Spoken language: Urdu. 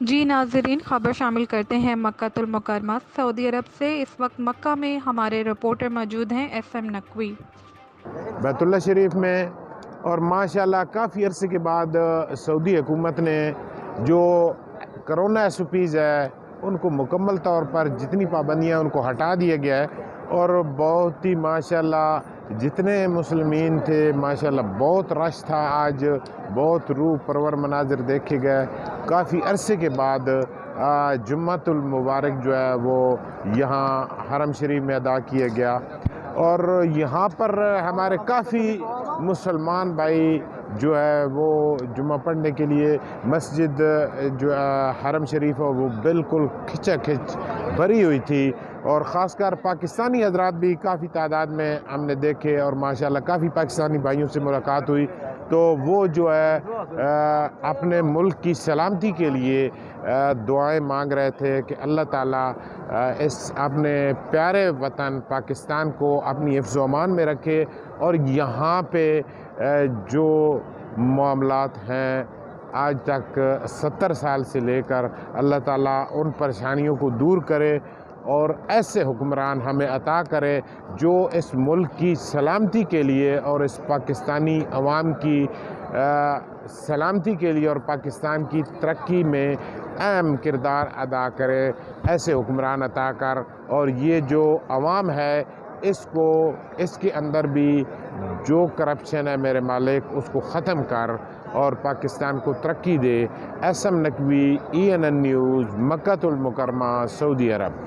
جی ناظرین، خبر شامل کرتے ہیں مکہ المکرمہ سعودی عرب سے۔ اس وقت مکہ میں ہمارے رپورٹر موجود ہیں ایس ایم نقوی۔ بیت اللہ شریف میں، اور ماشاءاللہ کافی عرصے کے بعد سعودی حکومت نے جو کرونا ایس او پیز ہے ان کو مکمل طور پر جتنی پابندیاں ان کو ہٹا دیا گیا ہے، اور بہت ہی ماشاءاللہ جتنے مسلمین تھے ماشاءاللہ بہت رش تھا۔ آج بہت روح پرور مناظر دیکھے گئے۔ کافی عرصے کے بعد جمعۃ المبارک جو ہے وہ یہاں حرم شریف میں ادا کیا گیا، اور یہاں پر ہمارے کافی مسلمان بھائی جو ہے وہ جمعہ پڑھنے کے لیے مسجد جو حرم شریف ہے وہ بالکل کھچا کھچ بھری ہوئی تھی، اور خاص کر پاکستانی حضرات بھی کافی تعداد میں ہم نے دیکھے، اور ماشاءاللہ کافی پاکستانی بھائیوں سے ملاقات ہوئی، تو وہ جو ہے اپنے ملک کی سلامتی کے لیے دعائیں مانگ رہے تھے کہ اللہ تعالیٰ اس اپنے پیارے وطن پاکستان کو اپنی حفظ و امان میں رکھے، اور یہاں پہ جو معاملات ہیں آج تک 70 سال سے لے کر، اللہ تعالیٰ ان پریشانیوں کو دور کرے اور ایسے حکمران ہمیں عطا کرے جو اس ملک کی سلامتی کے لیے اور اس پاکستانی عوام کی سلامتی کے لیے اور پاکستان کی ترقی میں اہم کردار ادا کرے۔ ایسے حکمران عطا کر، اور یہ جو عوام ہے اس کے اندر بھی جو کرپشن ہے میرے مالک اس کو ختم کر اور پاکستان کو ترقی دے۔ S M Naqvi, ENN news, Makkah Al Mukarramah, Saudi عرب۔